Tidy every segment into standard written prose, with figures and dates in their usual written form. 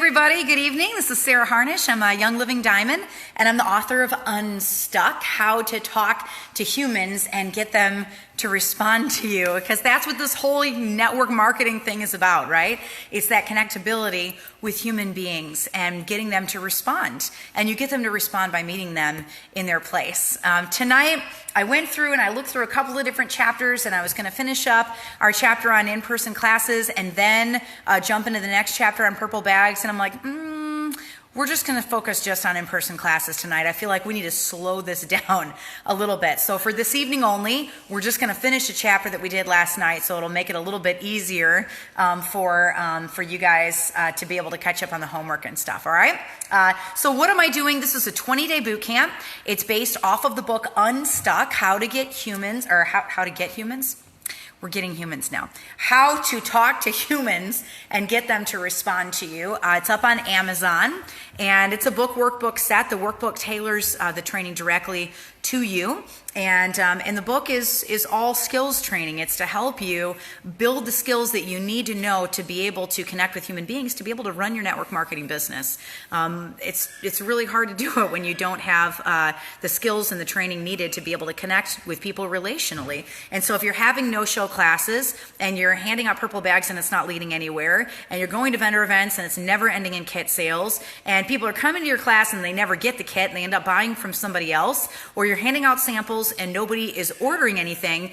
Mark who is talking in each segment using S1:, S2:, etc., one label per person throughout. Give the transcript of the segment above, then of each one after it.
S1: everybody, good evening. This is Sarah Harnish. I'm a Young Living Diamond, and I'm the author of Unstuck, How to Talk to Humans and Get Them to Respond to You, because that's what this whole network marketing thing is about, right? It's that connectability with human beings and getting them to respond. And you get them to respond by meeting them in their place. Tonight, I went through and I looked through a couple of different chapters, and I was going to finish up our chapter on in-person classes and then jump into the next chapter on purple bags. And I'm like, we're just going to focus just on in-person classes tonight. I feel like we need to slow this down a little bit. So for this evening only, we're just going to finish a chapter that we did last night, so it'll make it a little bit easier for you guys to be able to catch up on the homework and stuff, all right? So what am I doing? This is a 20-day boot camp. It's based off of the book Unstuck, How to Get Humans, or How to Get Humans? We're getting humans now. How to talk to humans and get them to respond to you. It's up on Amazon, and it's a book workbook set. The workbook tailors the training directly to you, and the book is all skills training. It's to help you build the skills that you need to know to be able to connect with human beings, to be able to run your network marketing business. It's really hard to do it when you don't have the skills and the training needed to be able to connect with people relationally. And so if you're having no-show classes and you're handing out purple bags and it's not leading anywhere, and you're going to vendor events and it's never ending in kit sales, and people are coming to your class and they never get the kit and they end up buying from somebody else, or you're handing out samples and nobody is ordering anything,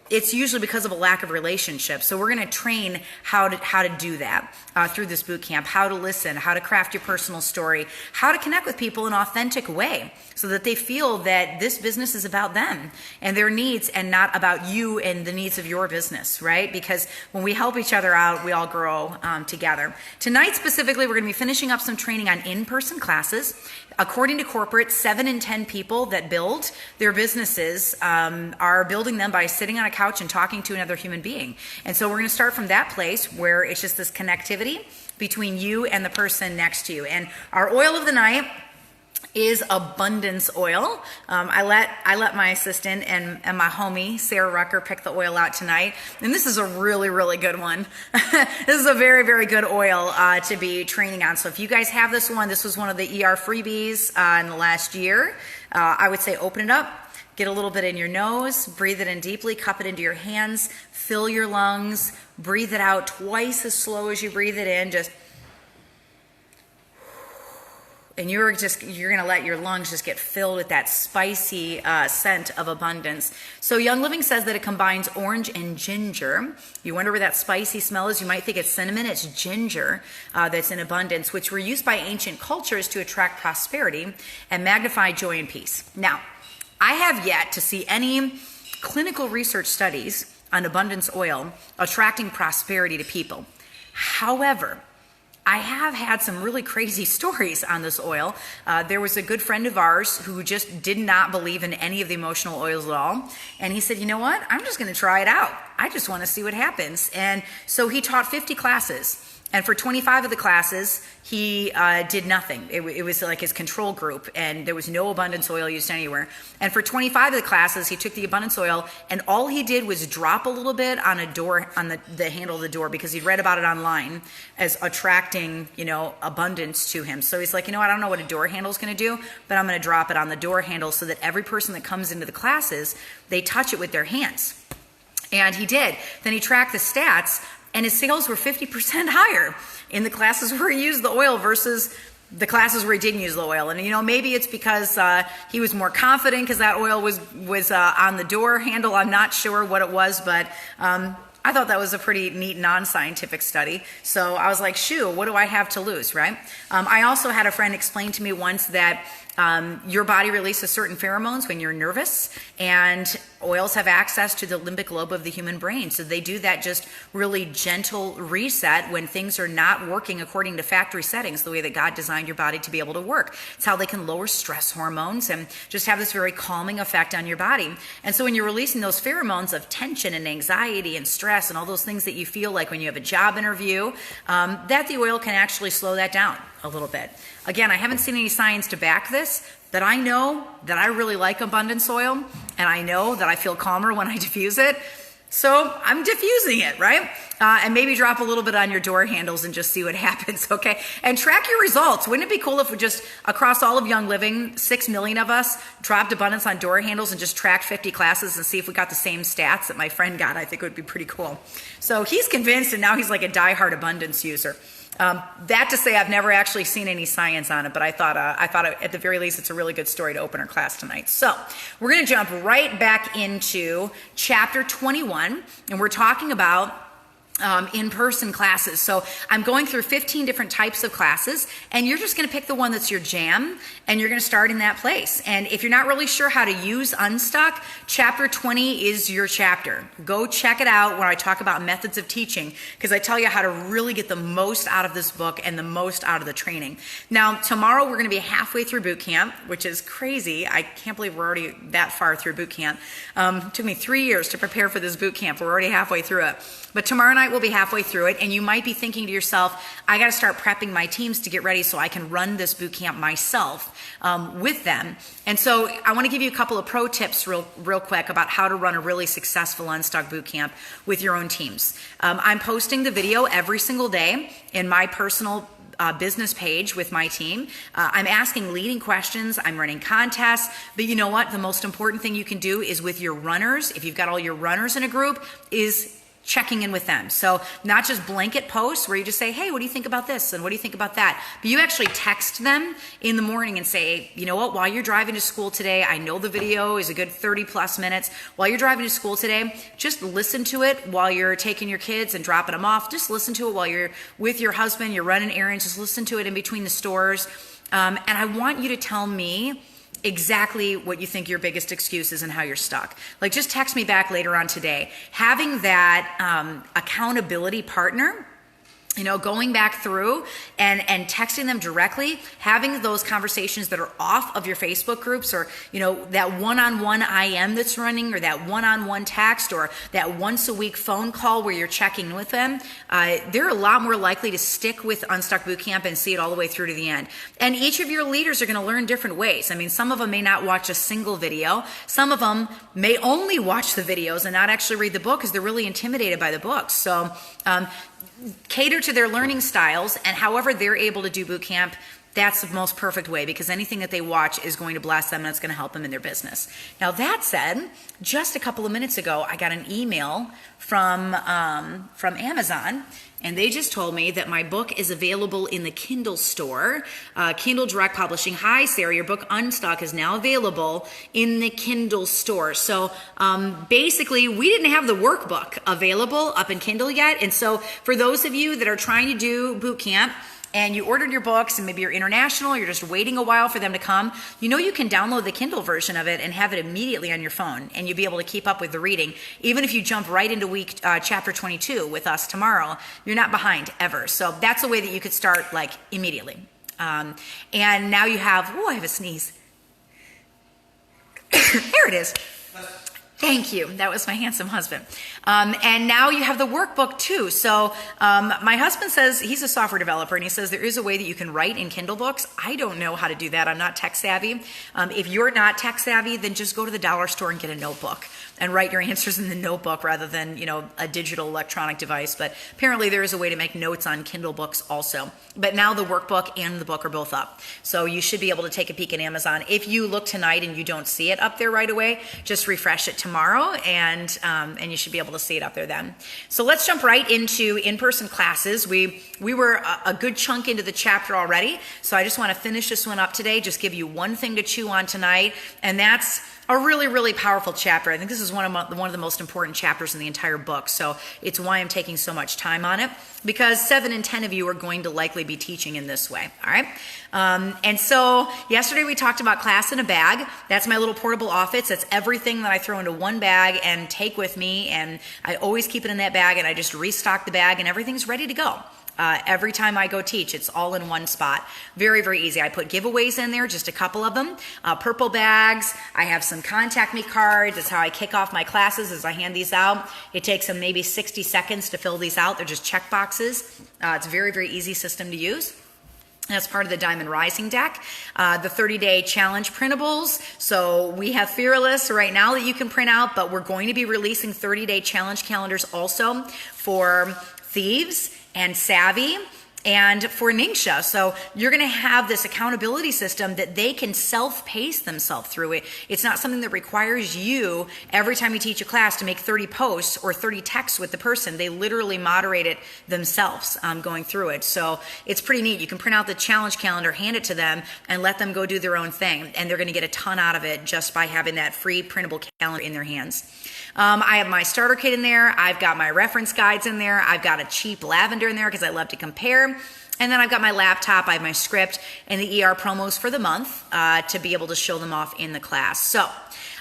S1: it's usually because of a lack of relationship. So we're going to train how to do that through this boot camp, how to listen, how to craft your personal story, how to connect with people in an authentic way so that they feel that this business is about them and their needs and not about you and the needs of your business, right? Because when we help each other out, we all grow together. Tonight specifically, we're going to be finishing up some training on in-person classes. According to corporate, 7 in 10 people that build their businesses are building them by sitting on a couch and talking to another human being. And so we're going to start from that place where it's just this connectivity between you and the person next to you. And our oil of the night is abundance oil. I let my assistant and my homie, Sarah Rucker, pick the oil out tonight. And this is a really, really good one. This is a very, very good oil to be training on. So if you guys have this was one of the ER freebies in the last year. I would say open it up, get a little bit in your nose, breathe it in deeply, cup it into your hands, fill your lungs, breathe it out twice as slow as you breathe it in, and you're going to let your lungs just get filled with that spicy scent of abundance. So Young Living says that it combines orange and ginger. You wonder where that spicy smell is. You might think it's cinnamon. It's ginger that's in abundance, which were used by ancient cultures to attract prosperity and magnify joy and peace. Now, I have yet to see any clinical research studies on abundance oil attracting prosperity to people. However, I have had some really crazy stories on this oil. There was a good friend of ours who just did not believe in any of the emotional oils at all. And he said, you know what? I'm just going to try it out. I just want to see what happens. And so he taught 50 classes. And for 25 of the classes, he did nothing. It was like his control group, and there was no abundance oil used anywhere. And for 25 of the classes, he took the abundance oil, and all he did was drop a little bit on a door, on the handle of the door, because he'd read about it online as attracting, abundance to him. So he's like, I don't know what a door handle is going to do, but I'm going to drop it on the door handle so that every person that comes into the classes, they touch it with their hands. And he did. Then he tracked the stats, and his sales were 50% higher in the classes where he used the oil versus the classes where he didn't use the oil. And maybe it's because he was more confident because that oil was on the door handle. I'm not sure what it was, but I thought that was a pretty neat non-scientific study. So I was like, shoo, what do I have to lose, right? I also had a friend explain to me once that your body releases certain pheromones when you're nervous, and oils have access to the limbic lobe of the human brain. So they do that just really gentle reset when things are not working according to factory settings, the way that God designed your body to be able to work. It's how they can lower stress hormones and just have this very calming effect on your body. And so when you're releasing those pheromones of tension and anxiety and stress and all those things that you feel like when you have a job interview, that the oil can actually slow that down a little bit. Again, I haven't seen any science to back this, but I know that I really like abundance oil, and I know that I feel calmer when I diffuse it. So I'm diffusing it, right? And maybe drop a little bit on your door handles and just see what happens, okay? And track your results. Wouldn't it be cool if we just, across all of Young Living, 6 million of us dropped abundance on door handles and just tracked 50 classes and see if we got the same stats that my friend got? I think it would be pretty cool. So he's convinced, and now he's like a diehard abundance user. That to say, I've never actually seen any science on it, but I thought at the very least it's a really good story to open our class tonight. So we're going to jump right back into chapter 21, and we're talking about in-person classes. So I'm going through 15 different types of classes, and you're just going to pick the one that's your jam, and you're going to start in that place. And if you're not really sure how to use Unstuck, chapter 20 is your chapter. Go check it out when I talk about methods of teaching, because I tell you how to really get the most out of this book and the most out of the training. Now, tomorrow we're going to be halfway through boot camp, which is crazy. I can't believe we're already that far through boot camp. It took me 3 years to prepare for this boot camp. We're already halfway through it. But tomorrow night we'll be halfway through it, and you might be thinking to yourself, I got to start prepping my teams to get ready so I can run this boot camp myself with them. And so I want to give you a couple of pro tips real quick about how to run a really successful Unstuck boot camp with your own teams. I'm posting the video every single day in my personal business page with my team. I'm asking leading questions. I'm running contests. But you know what? The most important thing you can do is with your runners, if you've got all your runners in a group, is checking in with them. So not just blanket posts where you just say, hey, what do you think about this? And what do you think about that? But you actually text them in the morning and say, you know what, while you're driving to school today, I know the video is a good 30 plus minutes. While you're driving to school today, just listen to it while you're taking your kids and dropping them off. Just listen to it while you're with your husband, you're running errands. Just listen to it in between the stores. And I want you to tell me exactly what you think your biggest excuse is and how you're stuck. Like, just text me back later on today. Having that accountability partner, you know, going back through and texting them directly, having those conversations that are off of your Facebook groups, or, you know, that one-on-one IM that's running, or that one-on-one text, or that once a week phone call where you're checking with them, they're a lot more likely to stick with Unstuck Bootcamp and see it all the way through to the end. And each of your leaders are going to learn different ways. I mean, some of them may not watch a single video. Some of them may only watch the videos and not actually read the book because they're really intimidated by the books. So, cater to their learning styles, and however they're able to do boot camp, that's the most perfect way, because anything that they watch is going to bless them and it's going to help them in their business. Now, that said, just a couple of minutes ago, I got an email from Amazon, and they just told me that my book is available in the Kindle store, Kindle Direct Publishing. Hi, Sarah, your book Unstuck is now available in the Kindle store. So basically, we didn't have the workbook available up in Kindle yet. And so for those of you that are trying to do boot camp, and you ordered your books, and maybe you're international, you're just waiting a while for them to come, you know you can download the Kindle version of it and have it immediately on your phone, and you'll be able to keep up with the reading. Even if you jump right into chapter 22 with us tomorrow, you're not behind ever. So that's a way that you could start, like, immediately. And now you have, oh, I have a sneeze. There it is. Thank you. That was my handsome husband. And now you have the workbook too. So my husband says, he's a software developer, and he says there is a way that you can write in Kindle books. I don't know how to do that. I'm not tech savvy. If you're not tech savvy, then just go to the dollar store and get a notebook and write your answers in the notebook rather than, you know, a digital electronic device. But apparently there is a way to make notes on Kindle books also. But now the workbook and the book are both up. So you should be able to take a peek at Amazon. If you look tonight and you don't see it up there right away, just refresh it tomorrow, and you should be able to see it up there then. So let's jump right into in-person classes. We were a good chunk into the chapter already, so I just want to finish this one up today, just give you one thing to chew on tonight, and that's a really, really powerful chapter. I think this is one of the most important chapters in the entire book, so it's why I'm taking so much time on it, because 7 in 10 of you are going to likely be teaching in this way, all right? And so yesterday we talked about class in a bag. That's my little portable office. That's everything that I throw into one bag and take with me, and I always keep it in that bag, and I just restock the bag, and everything's ready to go. Every time I go teach, it's all in one spot. Very, very easy. I put giveaways in there, just a couple of them. Purple bags. I have some contact me cards. That's how I kick off my classes, as I hand these out. It takes them maybe 60 seconds to fill these out. They're just check boxes. It's a very, very easy system to use. That's part of the Diamond Rising deck. The 30-day challenge printables. So we have Fearless right now that you can print out, but we're going to be releasing 30-day challenge calendars also for Thieves and Savvy and for Ningxia. So you're going to have this accountability system that they can self-pace themselves through it. It's not something that requires you every time you teach a class to make 30 posts or 30 texts with the person. They literally moderate it themselves going through it. So it's pretty neat. You can print out the challenge calendar, hand it to them, and let them go do their own thing. And they're going to get a ton out of it just by having that free printable calendar in their hands. I have my starter kit in there. I've got my reference guides in there. I've got a cheap lavender in there because I love to compare. And then I've got my laptop, I have my script, and the ER promos for the month to be able to show them off in the class. So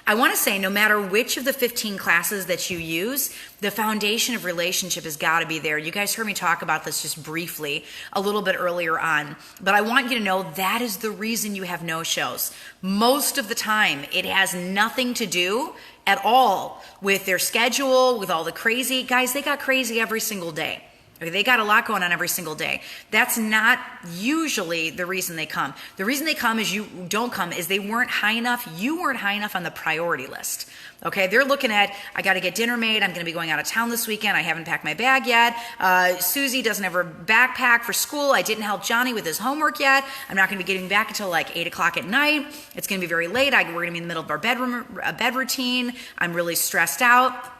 S1: I want to say no matter which of the 15 classes that you use, the foundation of relationship has got to be there. You guys heard me talk about this just briefly a little bit earlier on, but I want you to know that is the reason you have no-shows. Most of the time, it has nothing to do at all with their schedule, with all the crazy. Guys, they got crazy every single day. Okay, they got a lot going on every single day. That's not usually the reason they come. The reason they come is you don't come is they weren't high enough. You weren't high enough on the priority list. Okay, they're looking at, I got to get dinner made. I'm going to be going out of town this weekend. I haven't packed my bag yet. Susie doesn't have her backpack for school. I didn't help Johnny with his homework yet. I'm not going to be getting back until like 8 o'clock at night. It's going to be very late. We're going to be in the middle of our bed routine. I'm really stressed out.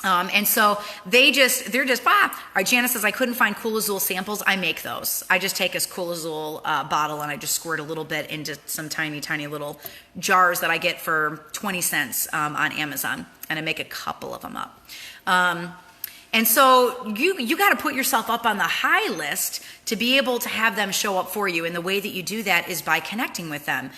S1: And so they're just, all right, Janice says, I couldn't find Cool Azul samples. I make those. I just take a Cool Azul bottle and I just squirt a little bit into some tiny, tiny little jars that I get for 20 cents on Amazon. And I make a couple of them up. And so you got to put yourself up on the high list to be able to have them show up for you. And the way that you do that is by connecting with them,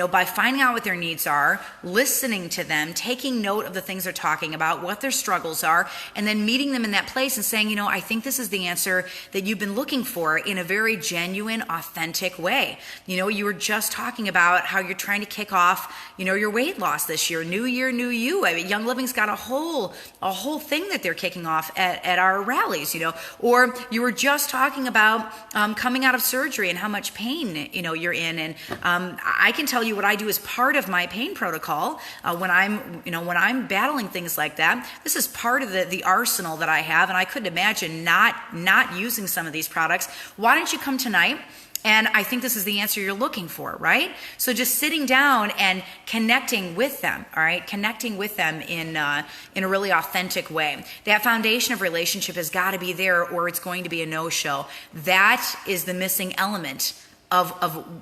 S1: by finding out what their needs are, listening to them, taking note of the things they're talking about, what their struggles are, and then meeting them in that place and saying, I think this is the answer that you've been looking for in a very genuine, authentic way. You were just talking about how you're trying to kick off, your weight loss this year, new year, new you. I mean, Young Living's got a whole thing that they're kicking off at our rallies, or you were just talking about coming out of surgery and how much pain, you're in. And I can tell you what I do as part of my pain protocol when I'm battling things like that. This is part of the arsenal that I have, and I couldn't imagine not using some of these products. Why don't you come tonight? And I think this is the answer you're looking for, right? So just sitting down and connecting with them, all right? Connecting with them in a really authentic way. That foundation of relationship has got to be there or it's going to be a no-show. That is the missing element of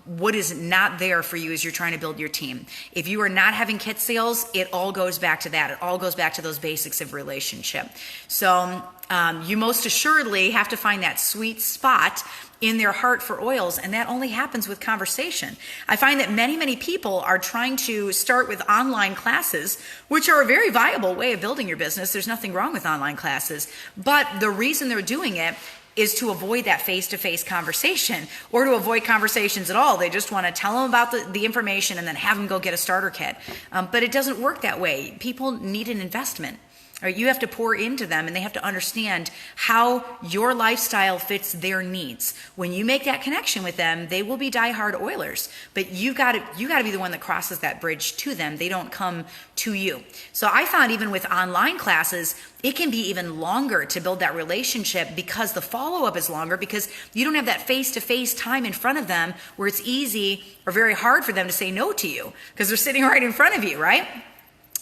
S1: what is not there for you as you're trying to build your team. If you are not having kit sales, it all goes back to that. It all goes back to those basics of relationship. So you most assuredly have to find that sweet spot in their heart for oils, and that only happens with conversation. I find that many people are trying to start with online classes, which are a very viable way of building your business. There's nothing wrong with online classes, but the reason they're doing it is to avoid that face-to-face conversation or to avoid conversations at all. They just want to tell them about the information and then have them go get a starter kit. But it doesn't work that way. People need an investment. Right? You have to pour into them and they have to understand how your lifestyle fits their needs. When you make that connection with them, they will be diehard Oilers, but you got to be the one that crosses that bridge to them. They don't come to you. So I found even with online classes, it can be even longer to build that relationship because the follow-up is longer because you don't have that face-to-face time in front of them where it's easy or very hard for them to say no to you because they're sitting right in front of you, right?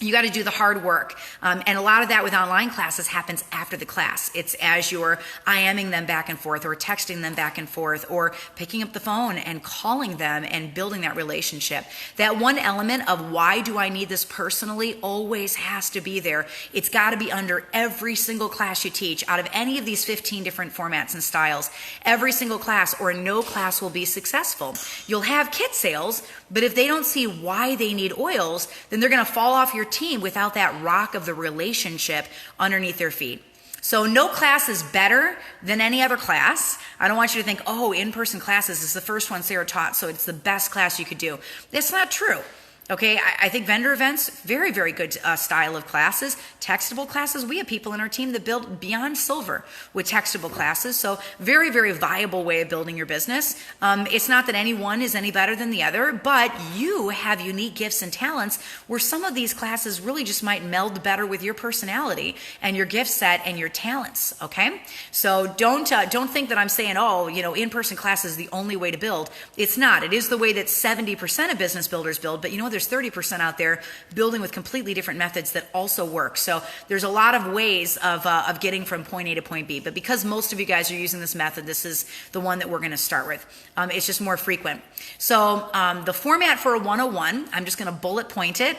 S1: You got to do the hard work. And a lot of that with online classes happens after the class. It's as you're IMing them back and forth or texting them back and forth or picking up the phone and calling them and building that relationship. That one element of why do I need this personally always has to be there. It's got to be under every single class you teach out of any of these 15 different formats and styles. Every single class or no class will be successful. You'll have kit sales, but if they don't see why they need oils, then they're going to fall off your team without that rock of the relationship underneath their feet. So no class is better than any other class. I don't want you to think, oh, in-person classes is the first one Sarah taught, so it's the best class you could do. That's not true. Okay, I think vendor events, very, very good style of classes. Textable classes, we have people in our team that build beyond silver with textable classes. So very, very viable way of building your business. It's not that any one is any better than the other, but you have unique gifts and talents where some of these classes really just might meld better with your personality and your gift set and your talents, okay? So don't think that I'm saying, oh, in-person class is the only way to build. It's not. It is the way that 70% of business builders build, but there's 30% out there building with completely different methods that also work. So there's a lot of ways of getting from point A to point B. But because most of you guys are using this method, this is the one that we're going to start with. It's just more frequent. So the format for a 101, I'm just going to bullet point it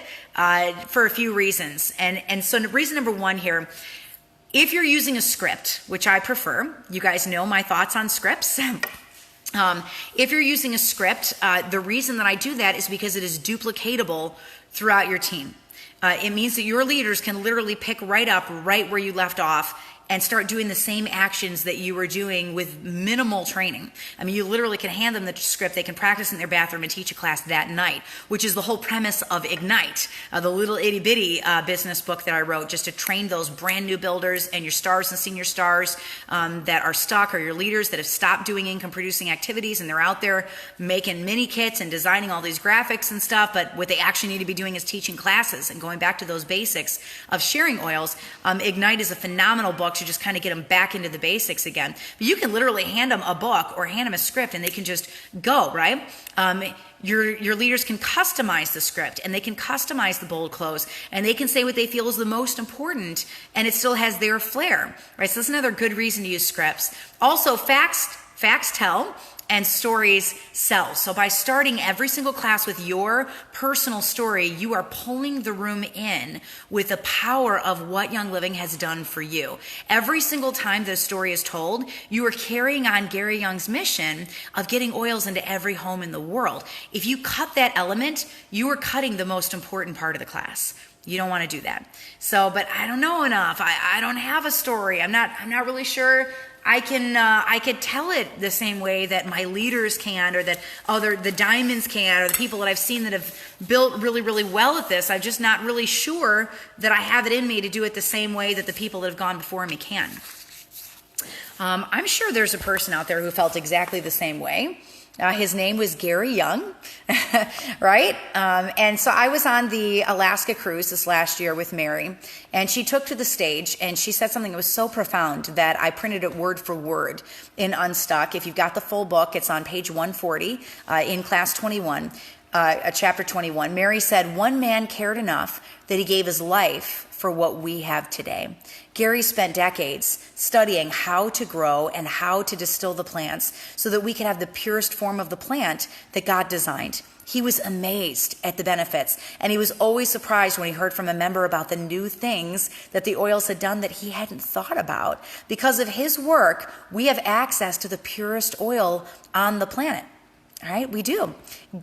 S1: for a few reasons. And so reason number one here, if you're using a script, which I prefer, you guys know my thoughts on scripts. If you're using a script, the reason that I do that is because it is duplicatable throughout your team. It means that your leaders can literally pick right up right where you left off and start doing the same actions that you were doing with minimal training. I mean, you literally can hand them the script, they can practice in their bathroom and teach a class that night, which is the whole premise of Ignite, the little itty bitty business book that I wrote just to train those brand new builders and your stars and senior stars that are stuck, or your leaders that have stopped doing income producing activities and they're out there making mini kits and designing all these graphics and stuff, but what they actually need to be doing is teaching classes and going back to those basics of sharing oils. Ignite is a phenomenal book to just kind of get them back into the basics again. But you can literally hand them a book or hand them a script and they can just go, right? Your leaders can customize the script and they can customize the bold close and they can say what they feel is the most important and it still has their flair, right? So that's another good reason to use scripts. Also, facts tell and stories sell. So by starting every single class with your personal story, you are pulling the room in with the power of what Young Living has done for you. Every single time the story is told, you are carrying on Gary Young's mission of getting oils into every home in the world. If you cut that element, you are cutting the most important part of the class. You don't want to do that. So, but I don't know enough. I don't have a story. I'm not really sure I could tell it the same way that my leaders can, or that the diamonds can, or the people that I've seen that have built really, really well at this. I'm just not really sure that I have it in me to do it the same way that the people that have gone before me can. I'm sure there's a person out there who felt exactly the same way. His name was Gary Young, right? And so I was on the Alaska cruise this last year with Mary, and she took to the stage and she said something that was so profound that I printed it word for word in Unstuck. If you've got the full book, it's on page 140 in class 21. Chapter 21, Mary said, "One man cared enough that he gave his life for what we have today." Gary spent decades studying how to grow and how to distill the plants so that we could have the purest form of the plant that God designed. He was amazed at the benefits, and he was always surprised when he heard from a member about the new things that the oils had done that he hadn't thought about. Because of his work, we have access to the purest oil on the planet. All right, we do.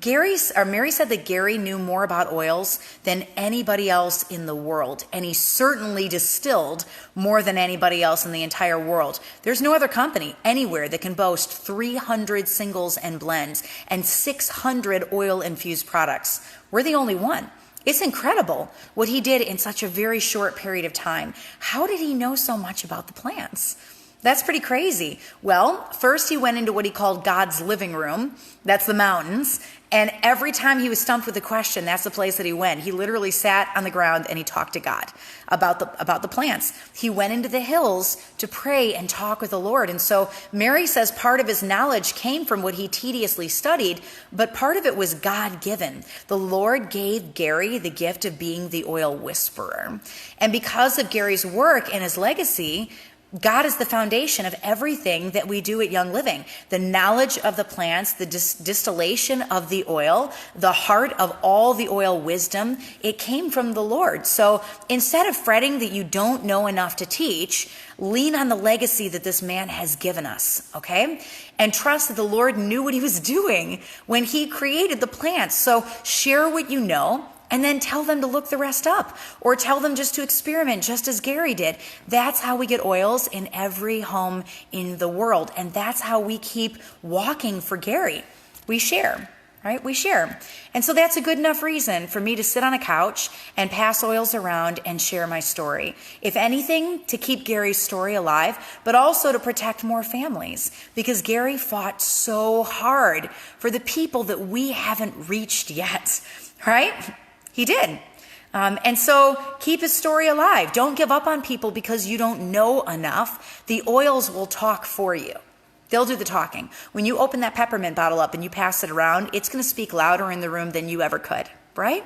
S1: Mary said that Gary knew more about oils than anybody else in the world, and he certainly distilled more than anybody else in the entire world. There's no other company anywhere that can boast 300 singles and blends and 600 oil-infused products. We're the only one. It's incredible what he did in such a very short period of time. How did he know so much about the plants? That's pretty crazy. Well, first he went into what he called God's living room. That's the mountains. And every time he was stumped with a question, that's the place that he went. He literally sat on the ground and he talked to God about the plants. He went into the hills to pray and talk with the Lord. And so Mary says part of his knowledge came from what he tediously studied, but part of it was God-given. The Lord gave Gary the gift of being the oil whisperer. And because of Gary's work and his legacy, God is the foundation of everything that we do at Young Living. The knowledge of the plants, the distillation of the oil, the heart of all the oil wisdom, it came from the Lord. So instead of fretting that you don't know enough to teach, lean on the legacy that this man has given us, okay? And trust that the Lord knew what he was doing when he created the plants. So share what you know, and then tell them to look the rest up, or tell them just to experiment, just as Gary did. That's how we get oils in every home in the world, and that's how we keep walking for Gary. We share. right? We share. And so that's a good enough reason for me to sit on a couch and pass oils around and share my story. If anything, to keep Gary's story alive, but also to protect more families, because Gary fought so hard for the people that we haven't reached yet, right? He did. And so keep his story alive. Don't give up on people because you don't know enough. The oils will talk for you. They'll do the talking. When you open that peppermint bottle up and you pass it around, it's going to speak louder in the room than you ever could, right?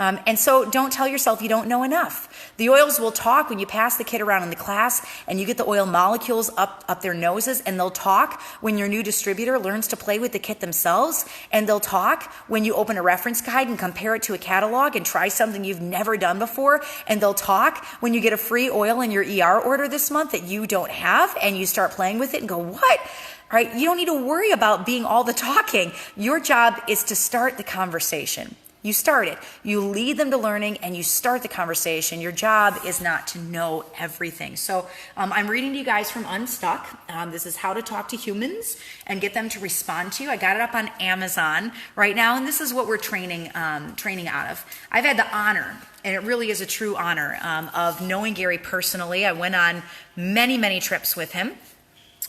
S1: And so don't tell yourself you don't know enough. The oils will talk when you pass the kid around in the class and you get the oil molecules up their noses, and they'll talk when your new distributor learns to play with the kit themselves, and they'll talk when you open a reference guide and compare it to a catalog and try something you've never done before, and they'll talk when you get a free oil in your ER order this month that you don't have, and you start playing with it and go, what? All right, you don't need to worry about being all the talking. Your job is to start the conversation. You start it. You lead them to learning and you start the conversation. Your job is not to know everything. So I'm reading to you guys from Unstuck. This is how to talk to humans and get them to respond to you. I got it up on Amazon right now, and this is what we're training out of. I've had the honor, and it really is a true honor, of knowing Gary personally. I went on many, many trips with him.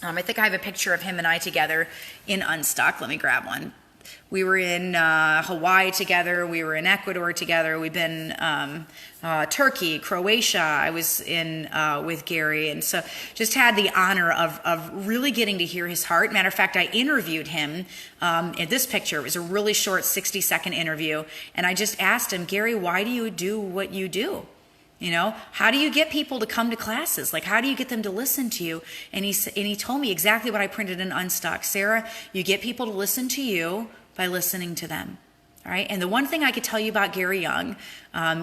S1: I think I have a picture of him and I together in Unstuck. Let me grab one. We were in Hawaii together. We were in Ecuador together. We've been Turkey, Croatia. I was in with Gary, and so just had the honor of really getting to hear his heart. Matter of fact, I interviewed him in this picture. It was a really short 60-second interview, and I just asked him, Gary, why do you do what you do? You know, how do you get people to come to classes? Like, how do you get them to listen to you? And he told me exactly what I printed in Unstuck. Sarah, you get people to listen to you by listening to them. All right. And the one thing I could tell you about Gary Young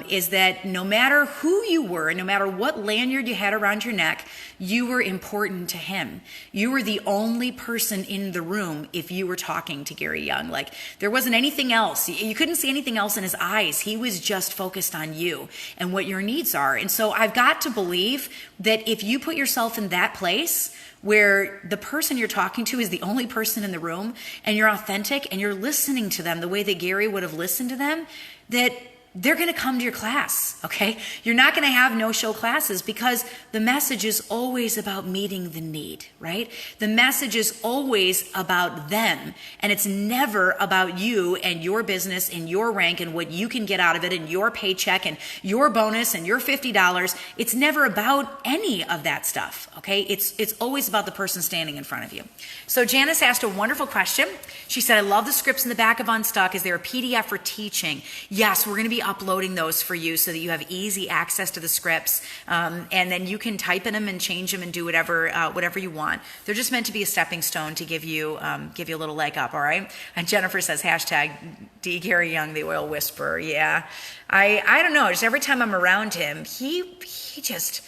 S1: is that no matter who you were, no matter what lanyard you had around your neck, you were important to him. You were the only person in the room if you were talking to Gary Young. Like, there wasn't anything else. You couldn't see anything else in his eyes. He was just focused on you and what your needs are. And so I've got to believe that if you put yourself in that place where the person you're talking to is the only person in the room, and you're authentic and you're listening to them the way that Gary would have listened to them, that they're going to come to your class, okay? You're not going to have no-show classes because the message is always about meeting the need, right? The message is always about them, and it's never about you and your business and your rank and what you can get out of it and your paycheck and your bonus and your $50. It's never about any of that stuff, okay? It's always about the person standing in front of you. So Janice asked a wonderful question. She said, I love the scripts in the back of Unstuck. Is there a PDF for teaching? Yes, we're going to be uploading those for you so that you have easy access to the scripts, and then you can type in them and change them and do whatever you want. They're just meant to be a stepping stone to give you a little leg up, all right? And Jennifer says, hashtag D. Gary Young, the oil whisperer. Yeah, I don't know. Just every time I'm around him, he just...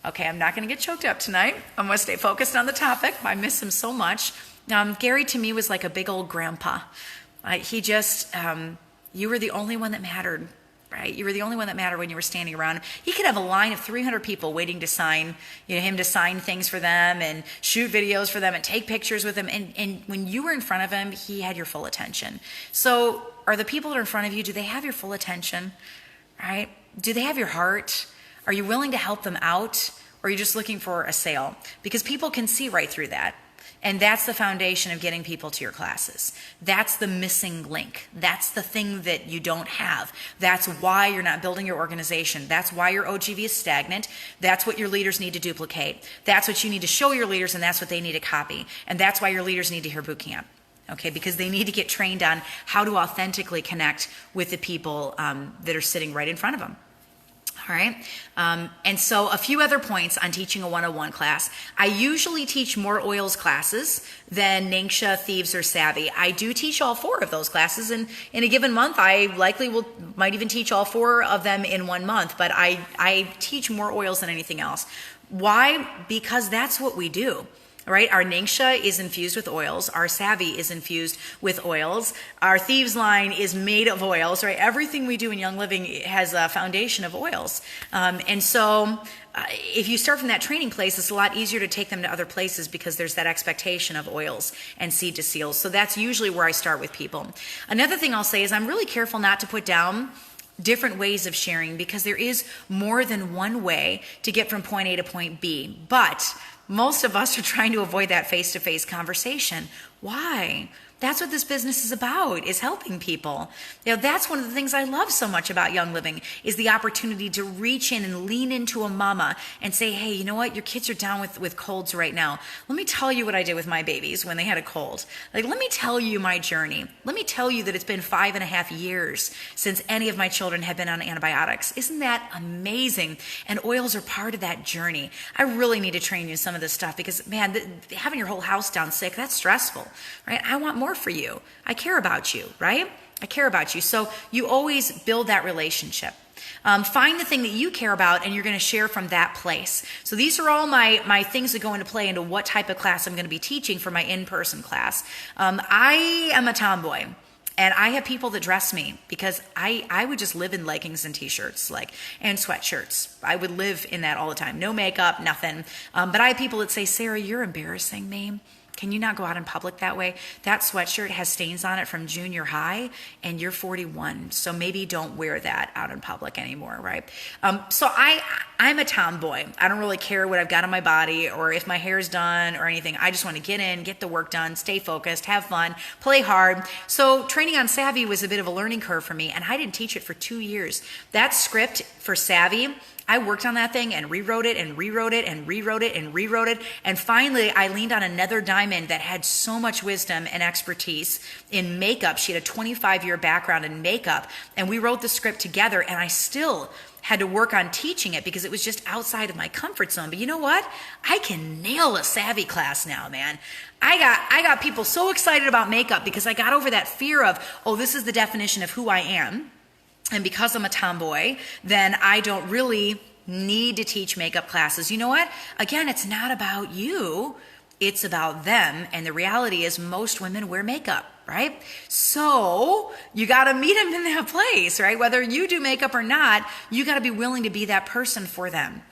S1: Okay, I'm not going to get choked up tonight. I'm going to stay focused on the topic. I miss him so much. Gary to me was like a big old grandpa. He just... you were the only one that mattered, right? You were the only one that mattered when you were standing around. He could have a line of 300 people waiting to sign, him to sign things for them and shoot videos for them and take pictures with them. And when you were in front of him, he had your full attention. So are the people that are in front of you, do they have your full attention, right? Do they have your heart? Are you willing to help them out? Or are you just looking for a sale? Because people can see right through that. And that's the foundation of getting people to your classes. That's the missing link. That's the thing that you don't have. That's why you're not building your organization. That's why your OGV is stagnant. That's what your leaders need to duplicate. That's what you need to show your leaders, and that's what they need to copy. And that's why your leaders need to hear boot camp. Okay, because they need to get trained on how to authentically connect with the people that are sitting right in front of them. All right. And so a few other points on teaching a 101 class. I usually teach more oils classes than NANCSHA, Thieves, or Savvy. I do teach all 4 of those classes, and in a given month, I likely might even teach all 4 of them in 1 month, but I teach more oils than anything else. Why? Because that's what we do. Right? Our NANCSHA is infused with oils. Our Savvy is infused with oils. Our Thieves line is made of oils, right? Everything we do in Young Living has a foundation of oils. And so if you start from that training place, it's a lot easier to take them to other places because there's that expectation of oils and seed to seals. So that's usually where I start with people. Another thing I'll say is I'm really careful not to put down different ways of sharing because there is more than one way to get from point A to point B. But most of us are trying to avoid that face-to-face conversation. Why? That's what this business is about, is helping people. That's one of the things I love so much about Young Living is the opportunity to reach in and lean into a mama and say, hey, you know what? Your kids are down with colds right now. Let me tell you what I did with my babies when they had a cold. Let me tell you my journey. Let me tell you that it's been 5.5 years since any of my children have been on antibiotics. Isn't that amazing? And oils are part of that journey. I really need to train you in some of this stuff because, man, having your whole house down sick, that's stressful, right? I want more for you. I care about you, right? I care about you. So you always build that relationship. Find the thing that you care about and you're going to share from that place. So these are all my things that go into play into what type of class I'm going to be teaching for my in-person class. I am a tomboy. And I have people that dress me because I would just live in leggings and t-shirts and sweatshirts. I would live in that all the time. No makeup, nothing. But I have people that say, Sarah, you're embarrassing me. Can you not go out in public that way? That sweatshirt has stains on it from junior high and you're 41. So maybe don't wear that out in public anymore, right? So I'm a tomboy. I don't really care what I've got on my body or if my hair's done or anything. I just want to get in, get the work done, stay focused, have fun, play hard. So training on Savvy was a bit of a learning curve for me and I didn't teach it for 2 years. That script for Savvy, I worked on that thing and rewrote it and rewrote it and rewrote it and rewrote it. And finally, I leaned on another diamond that had so much wisdom and expertise in makeup. She had a 25-year background in makeup. And we wrote the script together. And I still had to work on teaching it because it was just outside of my comfort zone. But you know what? I can nail a Savvy class now, man. I got people so excited about makeup because I got over that fear of, oh, this is the definition of who I am. And because I'm a tomboy, then I don't really need to teach makeup classes. You know what? Again, it's not about you. It's about them. And the reality is most women wear makeup, right? So you got to meet them in that place, right? Whether you do makeup or not, you got to be willing to be that person for them.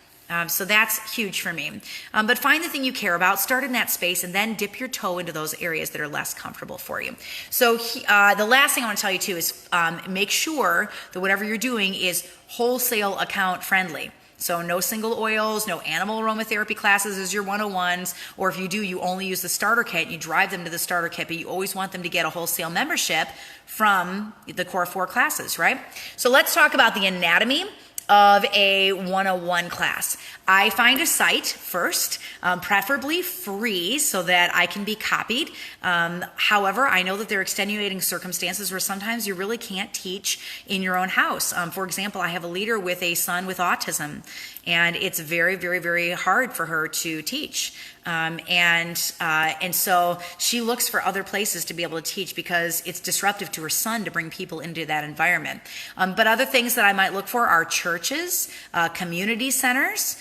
S1: So that's huge for me. But find the thing you care about, start in that space, and then dip your toe into those areas that are less comfortable for you. So the last thing I want to tell you too is make sure that whatever you're doing is wholesale account friendly. So no single oils, no animal aromatherapy classes as your 101s, or if you do, you only use the starter kit, you drive them to the starter kit, but you always want them to get a wholesale membership from the core 4 classes, right? So let's talk about the anatomy of a 101 class. I find a site first, preferably free so that I can be copied. However, I know that there are extenuating circumstances where sometimes you really can't teach in your own house. For example, I have a leader with a son with autism, and it's very, very, very hard for her to teach. And so she looks for other places to be able to teach because it's disruptive to her son to bring people into that environment. But other things that I might look for are churches, community centers,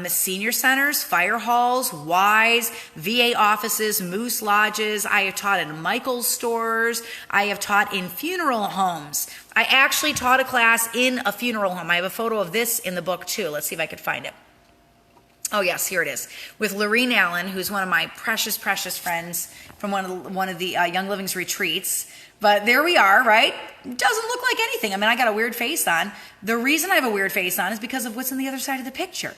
S1: senior centers, fire halls, Ys, VA offices, moose lodges. I have taught in Michael's stores. I have taught in funeral homes. I actually taught a class in a funeral home. I have a photo of this in the book too. Let's see if I could find it. Oh yes, here it is. With Lorene Allen, who's one of my precious, precious friends from one of the Young Living's retreats. But there we are, right? Doesn't look like anything. I mean, I got a weird face on. The reason I have a weird face on is because of what's on the other side of the picture.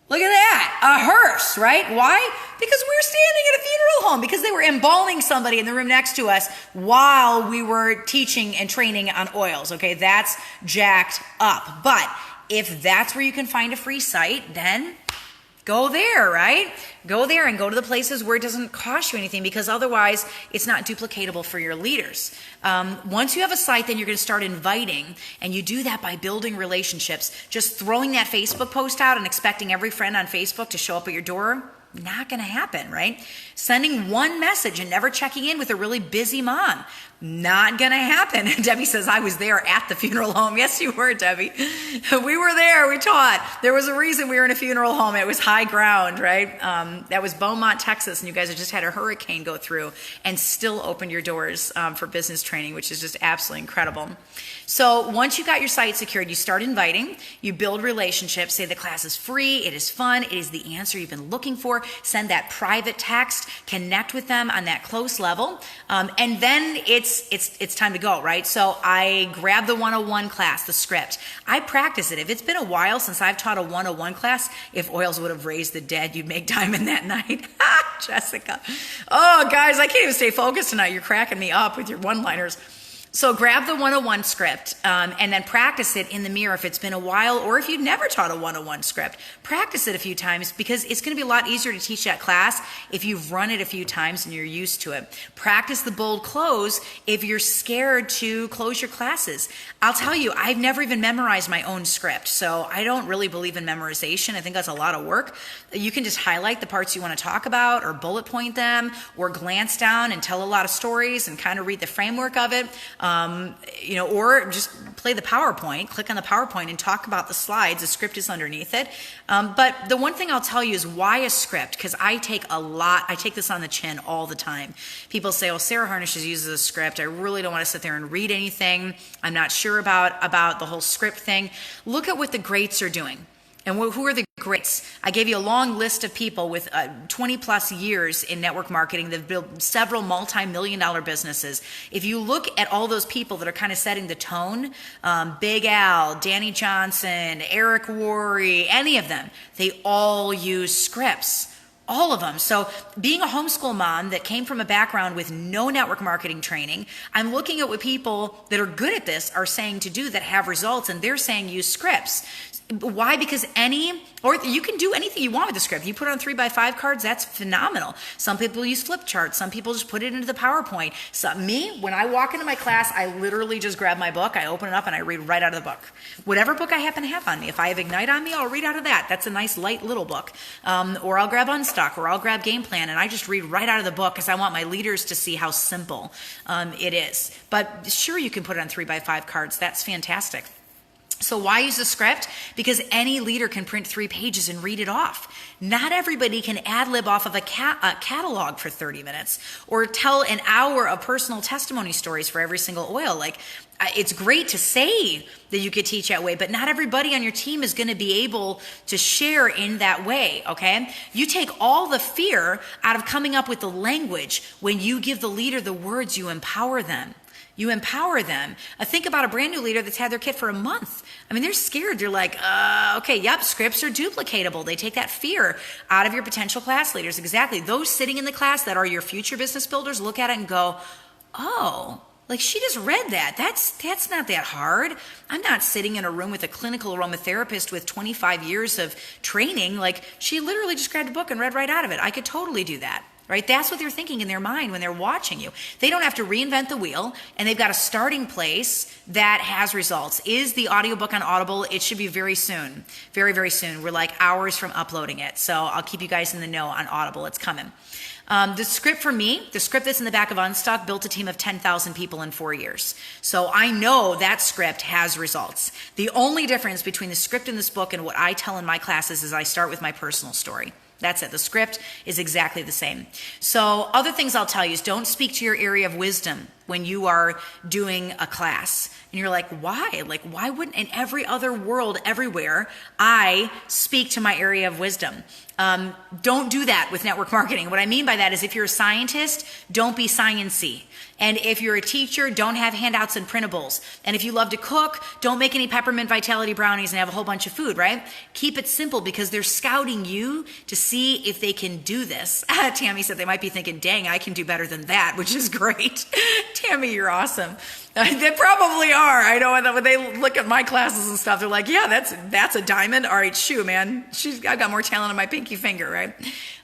S1: Look at that, a hearse, right? Why? Because we're standing at a funeral home because they were embalming somebody in the room next to us while we were teaching and training on oils, okay? That's jacked up. But if that's where you can find a free site, then go there, right? Go there and go to the places where it doesn't cost you anything because otherwise it's not duplicatable for your leaders. Once you have a site, then you're going to start inviting, and you do that by building relationships. Just throwing that Facebook post out and expecting every friend on Facebook to show up at your door, not going to happen, right? Sending one message and never checking in with a really busy mom. Not gonna happen. And Debbie says, I was there at the funeral home. Yes, you were, Debbie. We were there, we taught. There was a reason we were in a funeral home. It was high ground, right? That was Beaumont, Texas, and you guys had just had a hurricane go through and still opened your doors for business training, which is just absolutely incredible. So once you got your site secured, you start inviting, you build relationships, say the class is free, it is fun, it is the answer you've been looking for, send that private text, connect with them on that close level, and then it's time to go, right? So I grab the 101 class, the script. I practice it. If it's been a while since I've taught a 101 class, if oils would have raised the dead, you'd make diamond that night. Jessica. Oh, guys, I can't even stay focused tonight. You're cracking me up with your one-liners. So grab the 101 script and then practice it in the mirror if it's been a while, or if you've never taught a 101 script. Practice it a few times, because it's going to be a lot easier to teach that class if you've run it a few times and you're used to it. Practice the bold close if you're scared to close your classes. I'll tell you, I've never even memorized my own script, so I don't really believe in memorization. I think that's a lot of work. You can just highlight the parts you want to talk about, or bullet point them, or glance down and tell a lot of stories and kind of read the framework of it. Or just play the PowerPoint, click on the PowerPoint and talk about the slides. The script is underneath it. But the one thing I'll tell you is, why a script? Because I take this on the chin all the time. People say, oh, Sarah Harnish uses a script. I really don't want to sit there and read anything. I'm not sure about the whole script thing. Look at what the greats are doing. And who are the greats? I gave you a long list of people with 20 plus years in network marketing that have built several multi-million-dollar businesses. If you look at all those people that are kind of setting the tone, Big Al, Danny Johnson, Eric Worre, any of them, they all use scripts. All of them. So being a homeschool mom that came from a background with no network marketing training, I'm looking at what people that are good at this are saying to do that have results, and they're saying use scripts. Why? Because you can do anything you want with the script. You put it on 3x5 cards, that's phenomenal. Some people use flip charts. Some people just put it into the PowerPoint. So me, when I walk into my class, I literally just grab my book, I open it up, and I read right out of the book. Whatever book I happen to have on me. If I have Ignite on me, I'll read out of that. That's a nice light little book. Or I'll grab Unstuck, or I'll grab Game Plan, and I just read right out of the book because I want my leaders to see how simple it is. But sure, you can put it on 3x5 cards. That's fantastic. So why use a script? Because any leader can print 3 pages and read it off. Not everybody can ad-lib off of a catalog for 30 minutes or tell an hour of personal testimony stories for every single oil. Like, it's great to say that you could teach that way, but not everybody on your team is going to be able to share in that way, okay? You take all the fear out of coming up with the language. When you give the leader the words, you empower them. You empower them. Think about a brand new leader that's had their kit for a month. I mean, they're scared. They're like, okay, yep, scripts are duplicatable. They take that fear out of your potential class leaders. Exactly. Those sitting in the class that are your future business builders look at it and go, oh, like, she just read that. That's not that hard. I'm not sitting in a room with a clinical aromatherapist with 25 years of training. Like, she literally just grabbed a book and read right out of it. I could totally do that. Right? That's what they're thinking in their mind when they're watching you. They don't have to reinvent the wheel, and they've got a starting place that has results. Is the audiobook on Audible? It should be very soon. Very, very soon. We're like hours from uploading it. So I'll keep you guys in the know on Audible. It's coming. The script for me, the script that's in the back of Unstuck, built a team of 10,000 people in 4 years. So I know that script has results. The only difference between the script in this book and what I tell in my classes is I start with my personal story. That's it. The script is exactly the same. So other things I'll tell you is, don't speak to your area of wisdom when you are doing a class. And you're like, why? Like, why wouldn't in every other world, everywhere, I speak to my area of wisdom? Don't do that with network marketing. What I mean by that is, if you're a scientist, don't be science-y. And if you're a teacher, don't have handouts and printables. And if you love to cook, don't make any peppermint vitality brownies and have a whole bunch of food, right? Keep it simple, because they're scouting you to see if they can do this. Tammy said they might be thinking, dang, I can do better than that, which is great. Tammy, you're awesome. They probably are. I know when they look at my classes and stuff, they're like, yeah, that's a diamond. All right, shoo, man. I've got more talent on my pinky finger, right?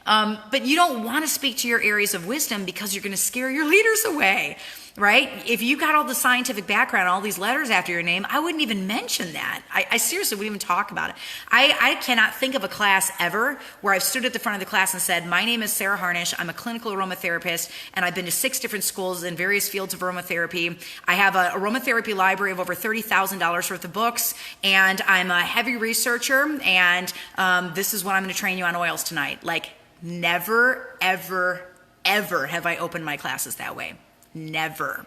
S1: But you don't want to speak to your areas of wisdom because you're going to scare your leaders away, right? If you got all the scientific background, all these letters after your name, I wouldn't even mention that. I seriously wouldn't even talk about it. I cannot think of a class ever where I've stood at the front of the class and said, my name is Sarah Harnish. I'm a clinical aromatherapist, and I've been to 6 different schools in various fields of aromatherapy. I have an aromatherapy library of over $30,000 worth of books, and I'm a heavy researcher, and this is what I'm going to train you on oils tonight. Like, never, ever, ever have I opened my classes that way. Never.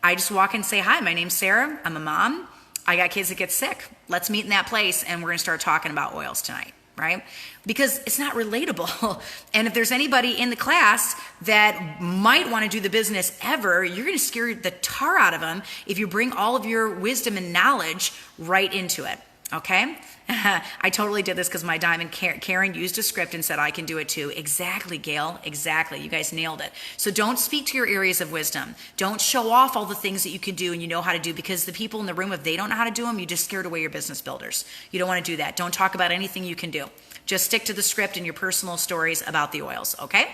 S1: I just walk in and say, hi, my name's Sarah. I'm a mom. I got kids that get sick. Let's meet in that place and we're going to start talking about oils tonight, right? Because it's not relatable. And if there's anybody in the class that might want to do the business ever, you're going to scare the tar out of them if you bring all of your wisdom and knowledge right into it, okay? I totally did this because my diamond Karen used a script and said I can do it too. Exactly, Gail. Exactly. You guys nailed it. So don't speak to your areas of wisdom. Don't show off all the things that you can do and you know how to do, because the people in the room, if they don't know how to do them, you just scared away your business builders. You don't want to do that. Don't talk about anything you can do. Just stick to the script and your personal stories about the oils, okay?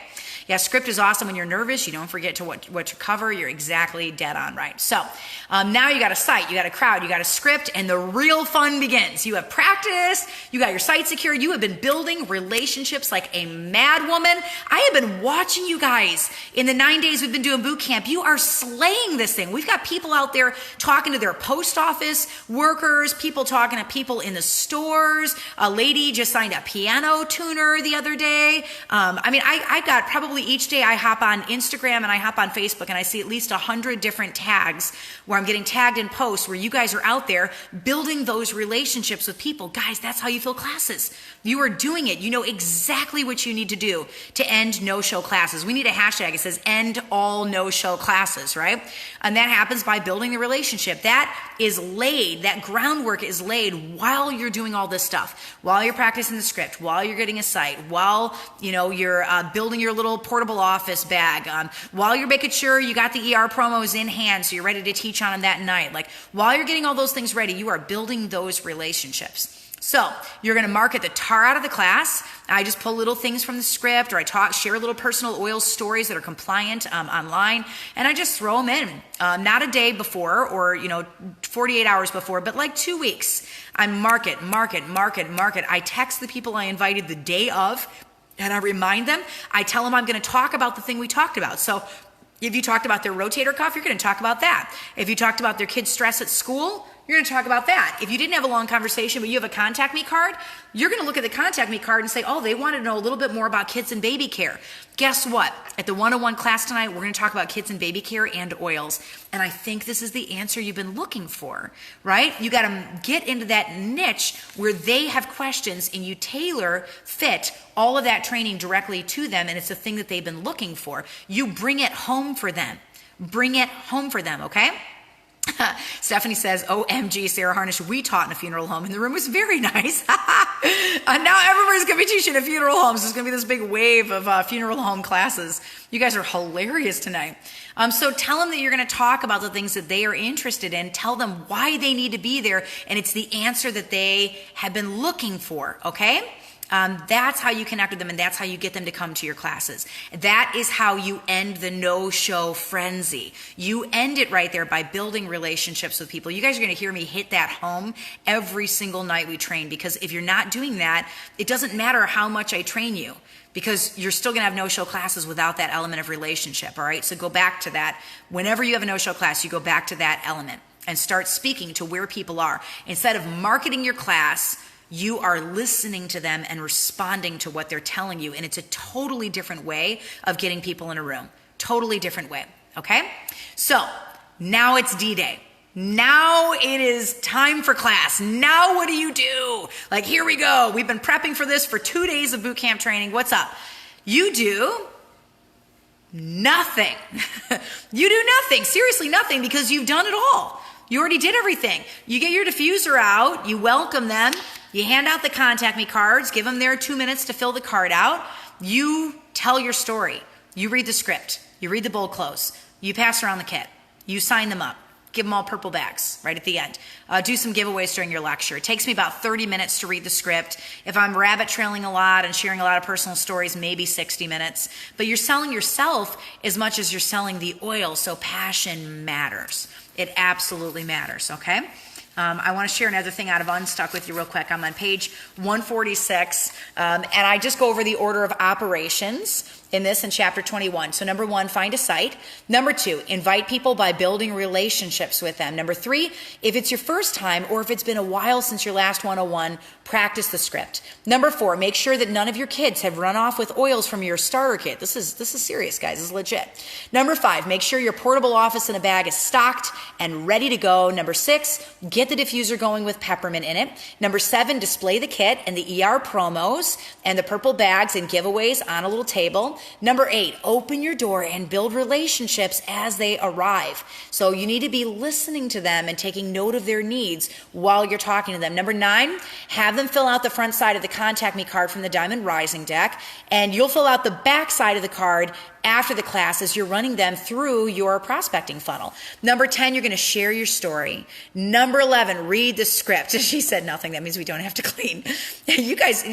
S1: Yeah, script is awesome when you're nervous. You don't forget to what to cover. You're exactly dead on right. So now you got a site, you got a crowd, you got a script, and the real fun begins. You have practice, you got your site secured, you have been building relationships like a mad woman. I have been watching you guys in the 9 days we've been doing boot camp. You are slaying this thing. We've got people out there talking to their post office workers, people talking to people in the stores. A lady just signed a piano tuner the other day. I got probably each day I hop on Instagram and I hop on Facebook and I see at least 100 different tags where I'm getting tagged in posts where you guys are out there building those relationships with people. Guys, that's how you fill classes. You are doing it. You know exactly what you need to do to end no-show classes. We need a hashtag. It says end all no-show classes, right? And that happens by building the relationship. That is laid, that groundwork is laid while you're doing all this stuff, while you're practicing the script, while you're getting a site, while you're building your little portable office bag, while you're making sure you got the ER promos in hand so you're ready to teach on them that night. Like, while you're getting all those things ready, you are building those relationships. So you're going to market the tar out of the class. I just pull little things from the script, or I share little personal oil stories that are compliant online, and I just throw them in. Not a day before or 48 hours before, but like 2 weeks. I market. I text the people I invited the day of, and I remind them. I tell them I'm going to talk about the thing we talked about. So if you talked about their rotator cuff, you're going to talk about that. If you talked about their kids' stress at school, you're going to talk about that. If you didn't have a long conversation, but you have a contact me card, you're going to look at the contact me card and say, oh, they wanted to know a little bit more about kids and baby care. Guess what? At the 101 class tonight, we're going to talk about kids and baby care and oils. And I think this is the answer you've been looking for, right? You got to get into that niche where they have questions and you tailor fit all of that training directly to them. And it's the thing that they've been looking for. You bring it home for them. Bring it home for them, okay? Stephanie says, OMG, Sarah Harnish, we taught in a funeral home and the room was very nice. And now everybody's going to be teaching at funeral homes. There's going to be this big wave of funeral home classes. You guys are hilarious tonight. So tell them that you're going to talk about the things that they are interested in. Tell them why they need to be there. And it's the answer that they have been looking for, okay? That's how you connect with them, and that's how you get them to come to your classes. That is how you end the no-show frenzy. You end it right there by building relationships with people. You guys are going to hear me hit that home every single night we train, because if you're not doing that, it doesn't matter how much I train you, because you're still going to have no-show classes without that element of relationship, all right? So go back to that. Whenever you have a no-show class, you go back to that element and start speaking to where people are. Instead of marketing your class, you are listening to them and responding to what they're telling you. And it's a totally different way of getting people in a room. Totally different way, okay? So now it's D-Day. Now it is time for class. Now what do you do? Like, here we go. We've been prepping for this for 2 days of boot camp training. What's up? You do nothing. You do nothing. Seriously, nothing, because you've done it all. You already did everything. You get your diffuser out. You welcome them. You hand out the contact me cards, give them their 2 minutes to fill the card out. You tell your story. You read the script. You read the bold close. You pass around the kit. You sign them up. give them all purple bags right at the end. Do some giveaways during your lecture. It takes me about 30 minutes to read the script. If I'm rabbit trailing a lot and sharing a lot of personal stories, maybe 60 minutes. But you're selling yourself as much as you're selling the oil, so passion matters. It absolutely matters, okay? I want to share another thing out of Unstuck with you real quick. I'm on page 146, and I just go over the order of operations in this in chapter 21. So number 1, find a site. Number 2, invite people by building relationships with them. Number 3, if it's your first time or if it's been a while since your last 101, practice the script. Number 4, make sure that none of your kids have run off with oils from your starter kit. This is serious, guys. This is legit. Number 5, make sure your portable office in a bag is stocked and ready to go. Number 6, get the diffuser going with peppermint in it. Number 7, display the kit and the ER promos and the purple bags and giveaways on a little table. Number 8, open your door and build relationships as they arrive. So you need to be listening to them and taking note of their needs while you're talking to them. Number 9, have them fill out the front side of the Contact Me card from the Diamond Rising deck, and you'll fill out the back side of the card after the class as you're running them through your prospecting funnel. Number 10, you're going to share your story. Number 11, read the script. She said nothing. That means we don't have to clean. Did you guys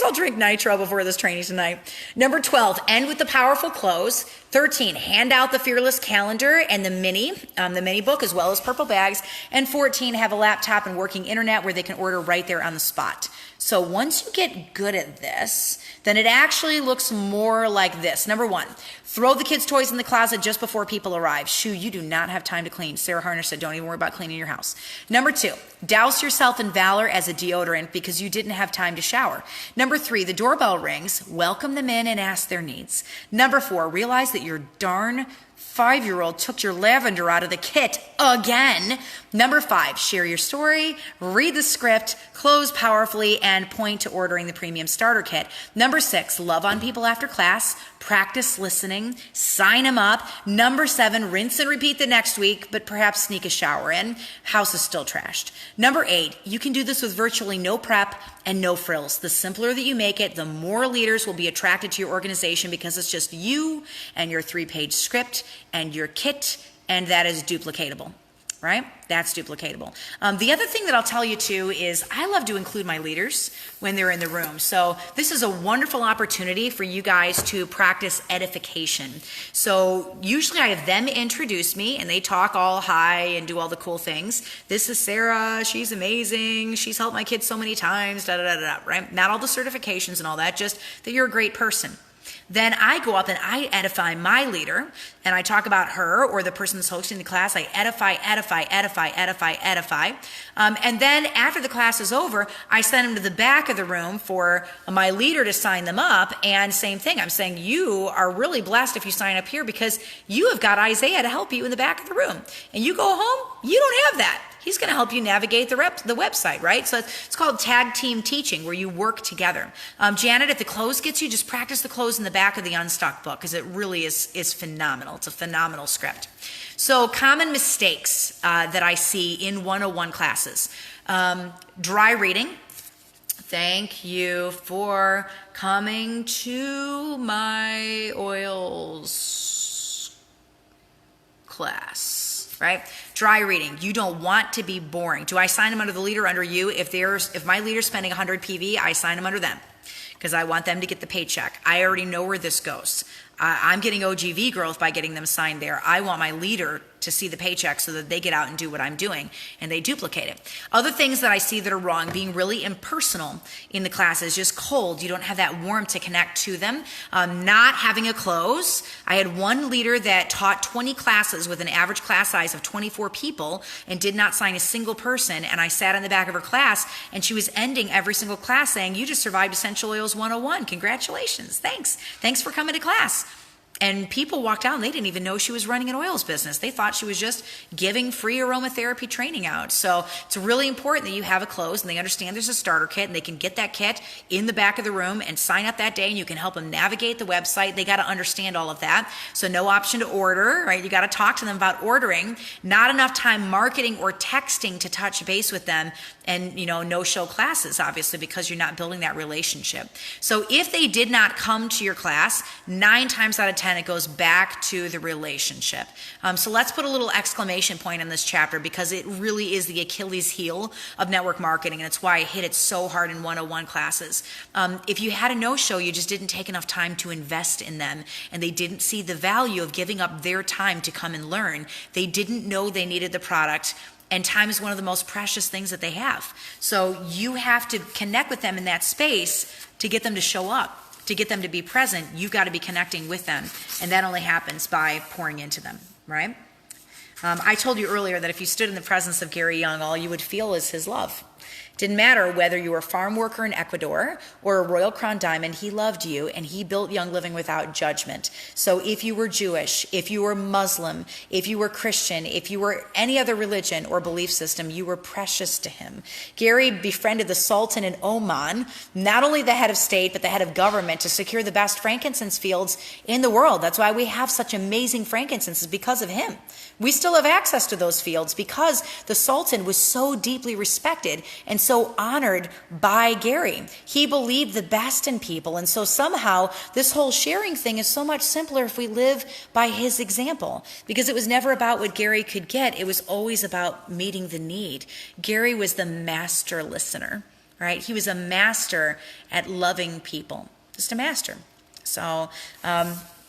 S1: all drink nitro before this training tonight? Number 12, end with the powerful close. 13, hand out the Fearless calendar and the mini book, as well as purple bags. And 14, have a laptop and working internet where they can order right there on the spot. So once you get good at this, then it actually looks more like this. Number 1, throw the kids' toys in the closet just before people arrive. Shoo, you do not have time to clean. Sarah Harnish said, don't even worry about cleaning your house. Number 2, douse yourself in Valor as a deodorant because you didn't have time to shower. Number 3, the doorbell rings. Welcome them in and ask their needs. Number 4, realize that your darn 5-year-old took your lavender out of the kit again. Number 5, share your story, read the script, close powerfully, and point to ordering the premium starter kit. Number 6, love on people after class, practice listening, sign them up. Number 7, rinse and repeat the next week, but perhaps sneak a shower in. House is still trashed. Number 8, you can do this with virtually no prep and no frills. The simpler that you make it, the more leaders will be attracted to your organization because it's just you and your 3-page script and your kit, and that is duplicatable. Right? That's duplicatable. The other thing that I'll tell you too is I love to include my leaders when they're in the room. So this is a wonderful opportunity for you guys to practice edification. So usually I have them introduce me and they talk all high and do all the cool things. This is Sarah. She's amazing. She's helped my kids so many times. Da, da, da, da, right? Not all the certifications and all that, just that you're a great person. Then I go up and I edify my leader and I talk about her or the person that's hosting the class. I edify. And then after the class is over, I send them to the back of the room for my leader to sign them up. And same thing, I'm saying you are really blessed if you sign up here because you have got Isaiah to help you in the back of the room. And you go home, you don't have that. He's going to help you navigate the website, right? So it's called tag team teaching, where you work together. Janet, if the close gets you, just practice the close in the back of the Unstuck book because it really is phenomenal. It's a phenomenal script. So common mistakes that I see in 101 classes. Dry reading. Thank you for coming to my oils class. Right? Dry reading. You don't want to be boring. Do I sign them under the leader under you? If my leader's spending 100 PV, I sign them under them because I want them to get the paycheck. I already know where this goes. I'm getting OGV growth by getting them signed there. I want my leader to see the paycheck so that they get out and do what I'm doing and they duplicate it. Other things that I see that are wrong, being really impersonal in the classes, just cold. You don't have that warmth to connect to them. Not having a close. I had one leader that taught 20 classes with an average class size of 24 people and did not sign a single person. And I sat in the back of her class and she was ending every single class saying, "You just survived Essential Oils 101. Congratulations. Thanks. Thanks for coming to class." And people walked out and they didn't even know she was running an oils business. They thought she was just giving free aromatherapy training out. So it's really important that you have a close and they understand there's a starter kit and they can get that kit in the back of the room and sign up that day and you can help them navigate the website. They got to understand all of that. So no option to order, right? You got to talk to them about ordering. Not enough time marketing or texting to touch base with them, and no show classes, obviously, because you're not building that relationship. So if they did not come to your class, 9 times out of 10, 10, it goes back to the relationship. So let's put a little exclamation point on this chapter because it really is the Achilles heel of network marketing, and it's why I hit it so hard in 101 classes. If you had a no-show, you just didn't take enough time to invest in them, and they didn't see the value of giving up their time to come and learn. They didn't know they needed the product. And time is one of the most precious things that they have. So you have to connect with them in that space to get them to show up, to get them to be present. You've got to be connecting with them. And that only happens by pouring into them, right? I told you earlier that if you stood in the presence of Gary Young, all you would feel is his love. Didn't matter whether you were a farm worker in Ecuador or a Royal Crown Diamond, he loved you and he built Young Living without judgment. So if you were Jewish, if you were Muslim, if you were Christian, if you were any other religion or belief system, you were precious to him. Gary befriended the Sultan in Oman, not only the head of state, but the head of government to secure the best frankincense fields in the world. That's why we have such amazing frankincense, is because of him. We still have access to those fields because the Sultan was so deeply respected and so honored by Gary. He believed the best in people. And so somehow this whole sharing thing is so much simpler if we live by his example, because it was never about what Gary could get. It was always about meeting the need. Gary was the master listener, right? He was a master at loving people, just a master. So,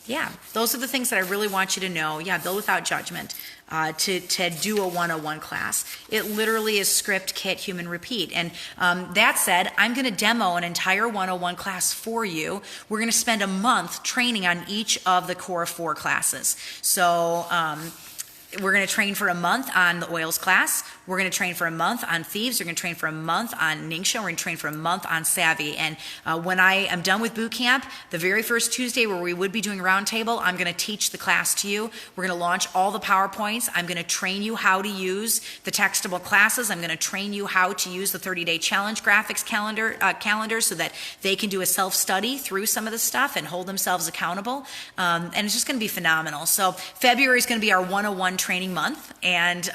S1: yeah, those are the things that I really want you to know. Yeah, build without judgment. To do a 101 class. It literally is script, kit, human, repeat. And that said, I'm going to demo an entire 101 class for you. We're going to spend a month training on each of the core 4 classes. So we're going to train for a month on the oils class. We're going to train for a month on thieves. We're going to train for a month on Ningxia. We're going to train for a month on savvy. And when I am done with boot camp, the very first Tuesday where we would be doing roundtable, I'm going to teach the class to you. We're going to launch all the PowerPoints. I'm going to train you how to use the textable classes. I'm going to train you how to use the 30-day challenge graphics calendar so that they can do a self-study through some of the stuff and hold themselves accountable. And it's just going to be phenomenal. So February is going to be our 101 training month, and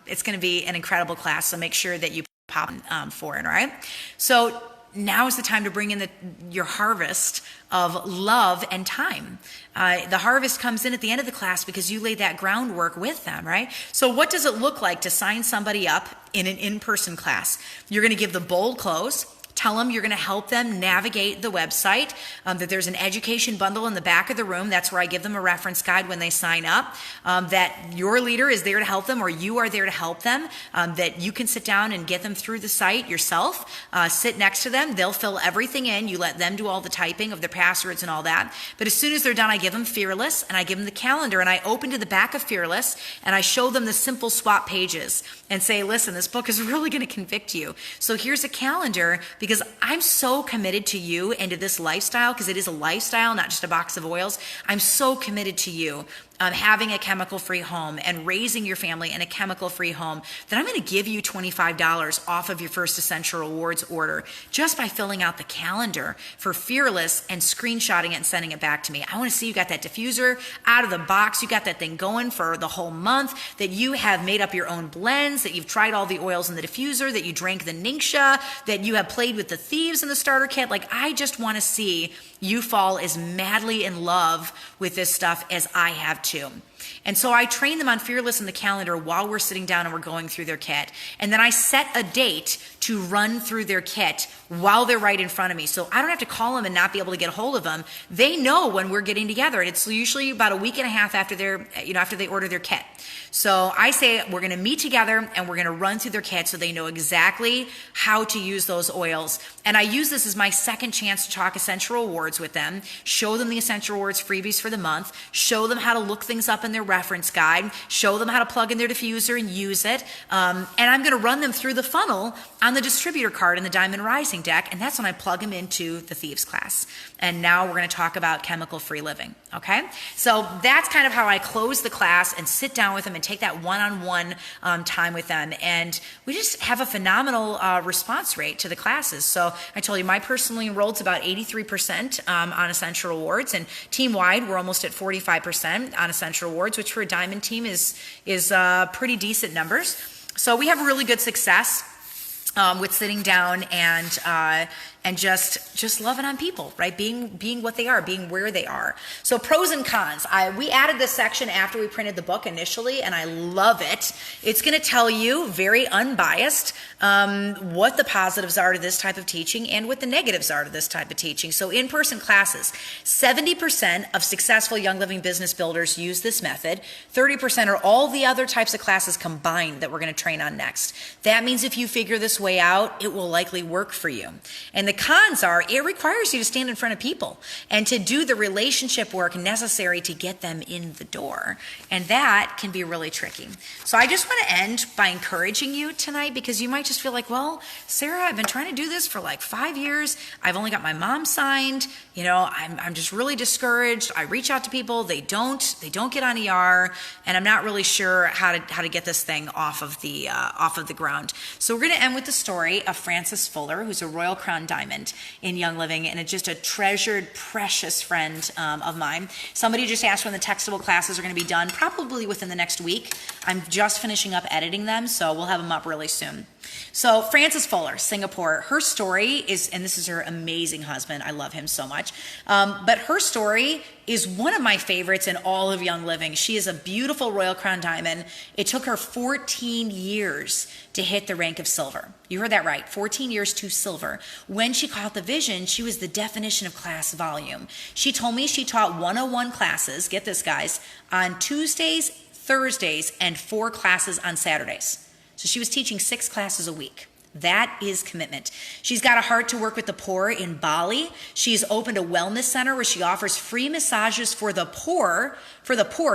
S1: it's going to be an incredible class, so make sure that you pop for it, all right? So now is the time to bring in your harvest of love and time. The harvest comes in at the end of the class because you laid that groundwork with them, right? So what does it look like to sign somebody up in an in-person class? You're going to give the bold close. Tell them you're going to help them navigate the website, that there's an education bundle in the back of the room. That's where I give them a reference guide when they sign up, that your leader is there to help them or you are there to help them, that you can sit down and get them through the site yourself, sit next to them. They'll fill everything in. You let them do all the typing of their passwords and all that. But as soon as they're done, I give them Fearless and I give them the calendar, and I open to the back of Fearless and I show them the simple swap pages and say, listen, this book is really going to convict you. So here's a calendar, because I'm so committed to you and to this lifestyle, because it is a lifestyle, not just a box of oils. I'm so committed to you having a chemical-free home and raising your family in a chemical-free home, that I'm going to give you $25 off of your first Essential Rewards order just by filling out the calendar for Fearless and screenshotting it and sending it back to me. I want to see you got that diffuser out of the box, you got that thing going for the whole month, that you have made up your own blends, that you've tried all the oils in the diffuser, that you drank the Ningxia, that you have played with the thieves in the starter kit. Like, I just want to see you fall as madly in love with this stuff as I have too. And so I train them on Fearless in the calendar while we're sitting down and we're going through their kit. And then I set a date to run through their kit while they're right in front of me. So I don't have to call them and not be able to get a hold of them. They know when we're getting together. And it's usually about a week and a half after after they order their kit. So I say we're going to meet together and we're going to run through their kit so they know exactly how to use those oils. And I use this as my second chance to talk Essential Rewards with them, show them the Essential Rewards freebies for the month, show them how to look things up in their reference guide, show them how to plug in their diffuser and use it. And I'm going to run them through the funnel on the distributor card in the Diamond Rising deck. And that's when I plug them into the Thieves class. And now we're going to talk about chemical-free living. Okay? So that's kind of how I close the class and sit down with them and take that one-on-one time with them. And we just have a phenomenal response rate to the classes. So I told you my personally enrolled is about 83% on Essential Rewards, and team-wide we're almost at 45% on Essential Rewards, which for a diamond team is pretty decent numbers. So we have really good success with sitting down and and just loving on people, right? Being what they are, being where they are. So pros and cons. We added this section after we printed the book initially, and I love it. It's going to tell you very unbiased what the positives are to this type of teaching and what the negatives are to this type of teaching. So in-person classes, 70% of successful Young Living business builders use this method. 30% are all the other types of classes combined that we're going to train on next. That means if you figure this way out, it will likely work for you. And the cons are, it requires you to stand in front of people and to do the relationship work necessary to get them in the door. And that can be really tricky. So I just want to end by encouraging you tonight, because you might just feel like, well, Sarah, I've been trying to do this for like 5 years. I've only got my mom signed. You know, I'm just really discouraged. I reach out to people, they don't get on ER, and I'm not really sure how to get this thing off of the ground. So we're going to end with the story of Frances Fuller, who's a Royal Crown Diamond in Young Living, and it's just a treasured, precious friend of mine. Somebody just asked when the textable classes are going to be done, probably within the next week. I'm just finishing up editing them, so we'll have them up really soon. So Frances Fuller, Singapore, her story is, and this is her amazing husband, I love him so much, but her story is one of my favorites in all of Young Living. She is a beautiful Royal Crown Diamond. It took her 14 years to hit the rank of silver. You heard that right, 14 years to silver. When she caught the vision, she was the definition of class volume. She told me she taught 101 classes, get this guys, on Tuesdays, Thursdays, and 4 classes on Saturdays. So she was teaching 6 classes a week. That is commitment. She's got a heart to work with the poor in Bali. She's opened a wellness center where she offers free massages for the poor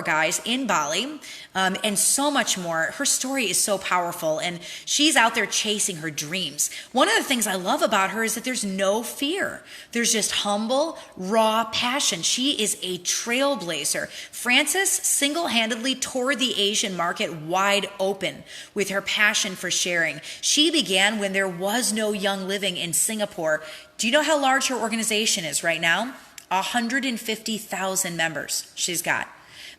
S1: guys in Bali, and so much more. Her story is so powerful, and she's out there chasing her dreams. One of the things I love about her is that there's no fear. There's just humble, raw passion. She is a trailblazer. Frances single-handedly tore the Asian market wide open with her passion for sharing. She began when there was no Young Living in Singapore. Do you know how large her organization is right now? 150,000 members she's got.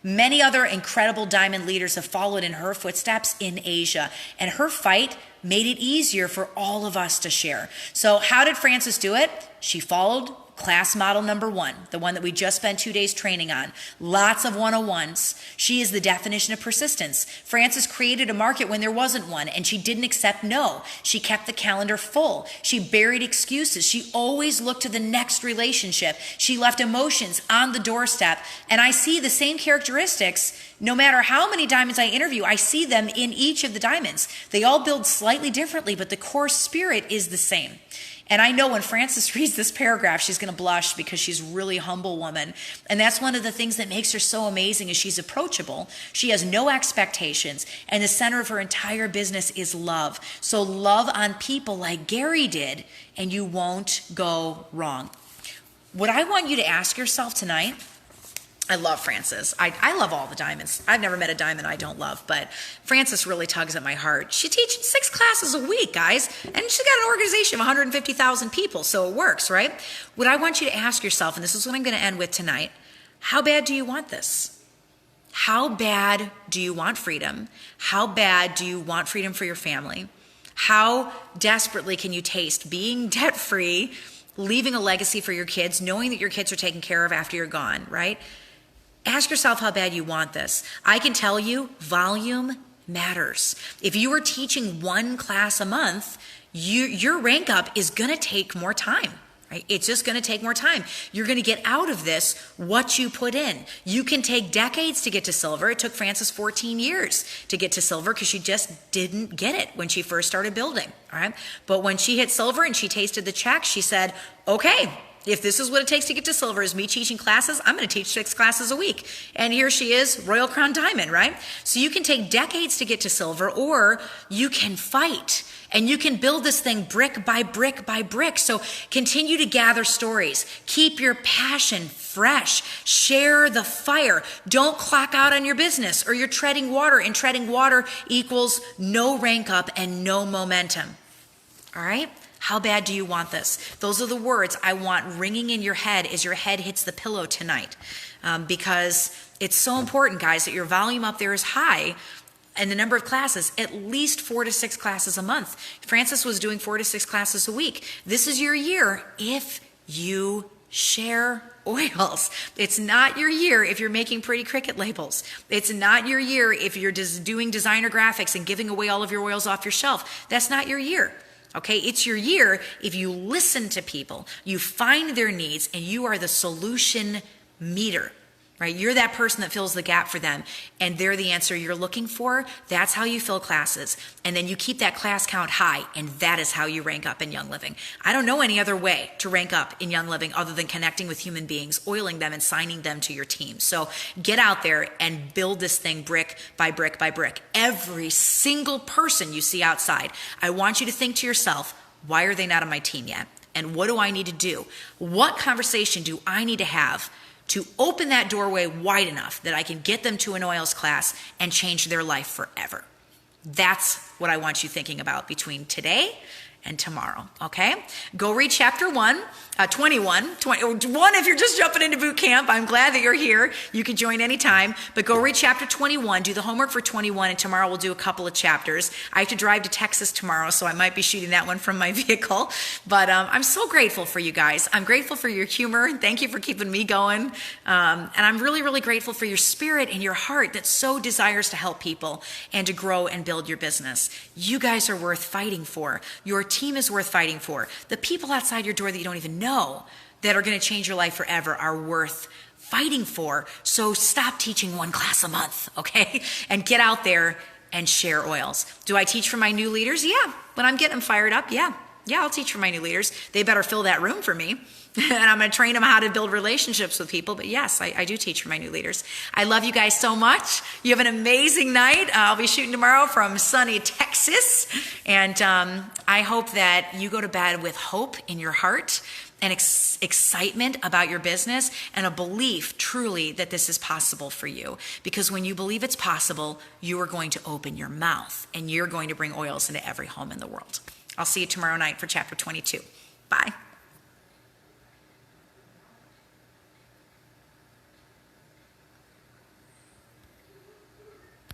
S1: Many other incredible diamond leaders have followed in her footsteps in Asia, and her fight made it easier for all of us to share. So how did Frances do it? She followed class model number 1, the one that we just spent 2 days training on. Lots of 101s. She is the definition of persistence. Frances created a market when there wasn't one, and she didn't accept no. She kept the calendar full. She buried excuses. She always looked to the next relationship. She left emotions on the doorstep, and I see the same characteristics. No matter how many diamonds I interview, I see them in each of the diamonds. They all build slightly differently, but the core spirit is the same. And I know when Frances reads this paragraph, she's going to blush, because she's a really humble woman. And that's one of the things that makes her so amazing, is she's approachable. She has no expectations. And the center of her entire business is love. So love on people like Gary did, and you won't go wrong. What I want you to ask yourself tonight, I love Frances. I love all the diamonds. I've never met a diamond I don't love, but Frances really tugs at my heart. She teaches 6 classes a week, guys, and she's got an organization of 150,000 people, so it works, right? What I want you to ask yourself, and this is what I'm going to end with tonight, how bad do you want this? How bad do you want freedom? How bad do you want freedom for your family? How desperately can you taste being debt-free, leaving a legacy for your kids, knowing that your kids are taken care of after you're gone, right? Ask yourself how bad you want this. I can tell you, volume matters. If you are teaching 1 class a month, your rank up is going to take more time. Right? It's just going to take more time. You're going to get out of this what you put in. You can take decades to get to silver. It took Frances 14 years to get to silver, because she just didn't get it when she first started building. All right? But when she hit silver and she tasted the check, she said, okay, if this is what it takes to get to silver, is me teaching classes, I'm going to teach 6 classes a week. And here she is, Royal Crown Diamond, right? So you can take decades to get to silver, or you can fight. And you can build this thing brick by brick by brick. So continue to gather stories. Keep your passion fresh. Share the fire. Don't clock out on your business, or you're treading water. And treading water equals no rank up and no momentum. All right? How bad do you want this? Those are the words I want ringing in your head as your head hits the pillow tonight. Because it's so important, guys, that your volume up there is high. And the number of classes, at least 4 to 6 classes a month. Francis was doing 4 to 6 classes a week. This is your year if you share oils. It's not your year if you're making pretty Cricut labels. It's not your year if you're just doing designer graphics and giving away all of your oils off your shelf. That's not your year. Okay, it's your year if you listen to people, you find their needs, and you are the solution meter. Right? You're that person that fills the gap for them, and they're the answer you're looking for. That's how you fill classes. And then you keep that class count high, and that is how you rank up in Young Living. I don't know any other way to rank up in Young Living other than connecting with human beings, oiling them, and signing them to your team. So get out there and build this thing brick by brick by brick. Every single person you see outside, I want you to think to yourself, why are they not on my team yet? And what do I need to do? What conversation do I need to have to open that doorway wide enough that I can get them to an oils class and change their life forever? That's what I want you thinking about between today and tomorrow, okay? Go read chapter 21 if you're just jumping into boot camp. I'm glad that you're here. You can join anytime, but go read chapter 21, do the homework for 21, and tomorrow we'll do a couple of chapters. I have to drive to Texas tomorrow, so I might be shooting that one from my vehicle, but I'm so grateful for you guys. I'm grateful for your humor. Thank you for keeping me going, and I'm really, really grateful for your spirit and your heart that so desires to help people and to grow and build your business. You guys are worth fighting for. Your team is worth fighting for. The people outside your door that you don't even know that are going to change your life forever are worth fighting for. So stop teaching 1 class a month, okay? And get out there and share oils. Do I teach for my new leaders? Yeah. When I'm getting them fired up, yeah, I'll teach for my new leaders. They better fill that room for me. And I'm going to train them how to build relationships with people. But yes, I do teach for my new leaders. I love you guys so much. You have an amazing night. I'll be shooting tomorrow from sunny Texas. And I hope that you go to bed with hope in your heart and excitement about your business and a belief truly that this is possible for you. Because when you believe it's possible, you are going to open your mouth and you're going to bring oils into every home in the world. I'll see you tomorrow night for chapter 22. Bye.